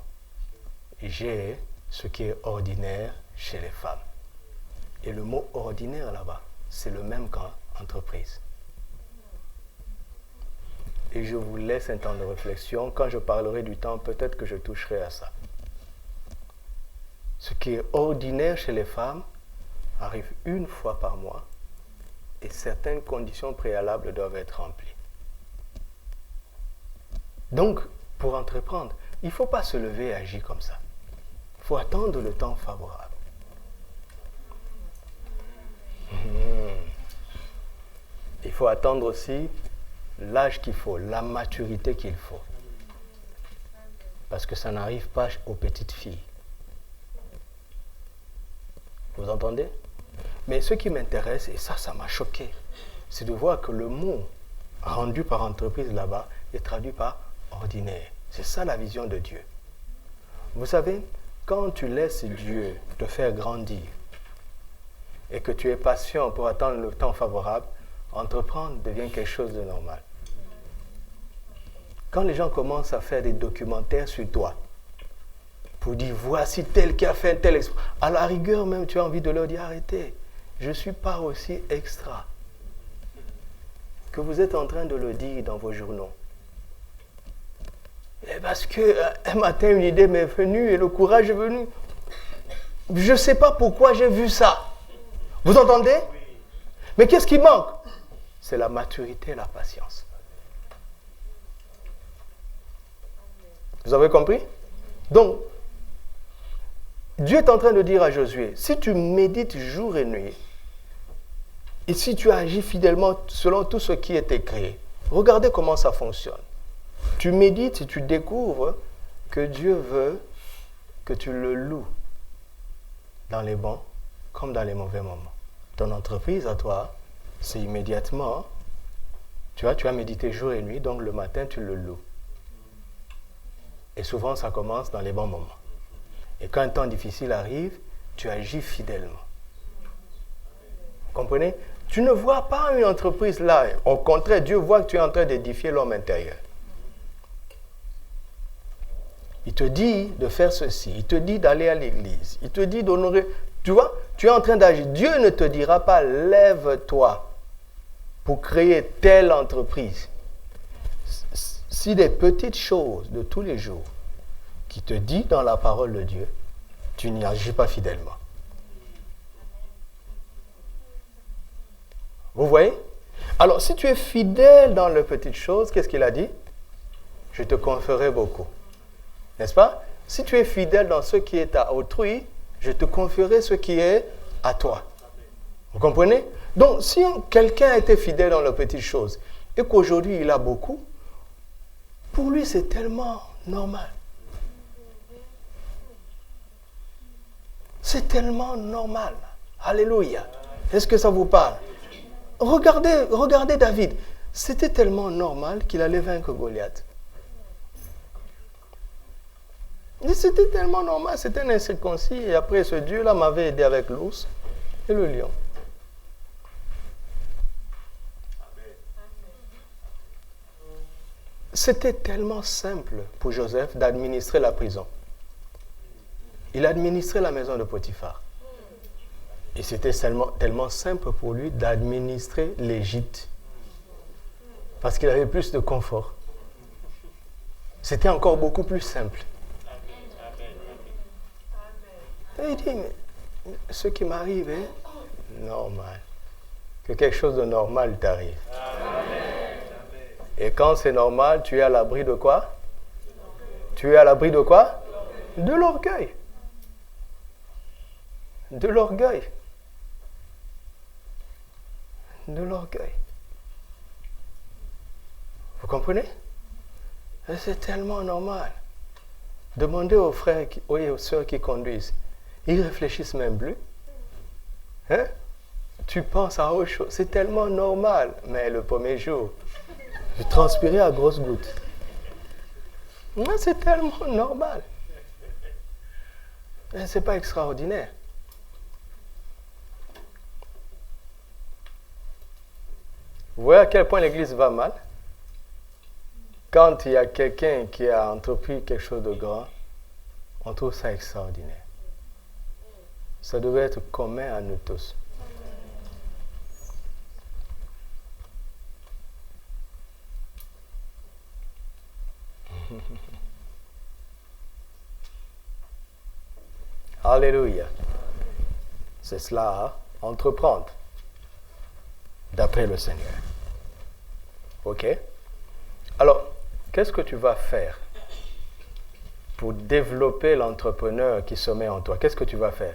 j'ai ce qui est ordinaire chez les femmes. Et le mot ordinaire là-bas, c'est le même qu'entreprise. Et je vous laisse un temps de réflexion. Quand je parlerai du temps, peut-être que je toucherai à ça. Ce qui est ordinaire chez les femmes arrive une fois par mois et certaines conditions préalables doivent être remplies. Donc, pour entreprendre, il ne faut pas se lever et agir comme ça. Il faut attendre le temps favorable. Il faut attendre aussi l'âge qu'il faut, la maturité qu'il faut. Parce que ça n'arrive pas aux petites filles. Vous entendez? Mais ce qui m'intéresse, et ça m'a choqué, c'est de voir que le mot rendu par entreprise là-bas est traduit par ordinaire. C'est ça la vision de Dieu. Vous savez, quand tu laisses Dieu te faire grandir et que tu es patient pour attendre le temps favorable, entreprendre devient quelque chose de normal. Quand les gens commencent à faire des documentaires sur toi, pour dire, voici tel qui a fait un tel exploit. À la rigueur même, tu as envie de leur dire, arrêtez, je ne suis pas aussi extra que vous êtes en train de le dire dans vos journaux. Et parce qu'un matin, une idée m'est venue et le courage est venu. Je ne sais pas pourquoi j'ai vu ça. Vous entendez? Mais qu'est-ce qui manque? C'est la maturité et la patience. Vous avez compris? Donc, Dieu est en train de dire à Josué, si tu médites jour et nuit, et si tu agis fidèlement selon tout ce qui est écrit, regardez comment ça fonctionne. Tu médites et tu découvres que Dieu veut que tu le loues dans les bons comme dans les mauvais moments. Ton entreprise à toi, c'est immédiatement, tu as médité jour et nuit, donc le matin tu le loues. Et souvent ça commence dans les bons moments. Et quand un temps difficile arrive, tu agis fidèlement. Vous comprenez? Tu ne vois pas une entreprise là. Au contraire, Dieu voit que tu es en train d'édifier l'homme intérieur. Il te dit de faire ceci. Il te dit d'aller à l'église. Il te dit d'honorer. Tu vois, tu es en train d'agir. Dieu ne te dira pas, lève-toi pour créer telle entreprise. Si des petites choses de tous les jours qui te dit dans la parole de Dieu, tu n'y agis pas fidèlement. Vous voyez? Alors, si tu es fidèle dans les petites choses, qu'est-ce qu'il a dit? Je te confierai beaucoup. N'est-ce pas? Si tu es fidèle dans ce qui est à autrui, je te confierai ce qui est à toi. Vous comprenez? Donc, si quelqu'un a été fidèle dans les petites choses et qu'aujourd'hui il a beaucoup, pour lui c'est tellement normal. C'est tellement normal. Alléluia. Est-ce que ça vous parle? Regardez David. C'était tellement normal qu'il allait vaincre Goliath. C'était tellement normal. C'était un incirconcis. Et après, ce Dieu-là m'avait aidé avec l'ours et le lion. C'était tellement simple pour Joseph d'administrer la prison. Il administrait la maison de Potiphar. Et c'était tellement simple pour lui d'administrer l'Égypte. Parce qu'il avait plus de confort. C'était encore beaucoup plus simple. Et il dit, mais ce qui m'arrive est normal. Que quelque chose de normal t'arrive. Et quand c'est normal, tu es à l'abri de quoi? Tu es à l'abri de quoi? De l'orgueil. De l'orgueil. De l'orgueil. Vous comprenez? Et c'est tellement normal. Demandez aux frères et aux sœurs qui conduisent. Ils réfléchissent même plus. Hein? Tu penses à autre chose. C'est tellement normal. Mais le premier jour, je transpirais à grosses gouttes. Mais c'est tellement normal. Et c'est pas extraordinaire. Vous voyez à quel point l'Église va mal? Quand il y a quelqu'un qui a entrepris quelque chose de grand, on trouve ça extraordinaire. Ça devait être commun à nous tous. Alléluia. C'est cela, entreprendre d'après le Seigneur. Ok? Alors, qu'est-ce que tu vas faire pour développer l'entrepreneur qui sommeille en toi? Qu'est-ce que tu vas faire?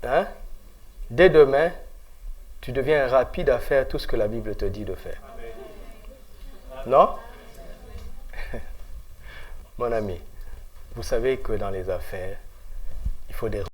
Hein? Dès demain, tu deviens rapide à faire tout ce que la Bible te dit de faire. Non? Mon ami, vous savez que dans les affaires, il faut des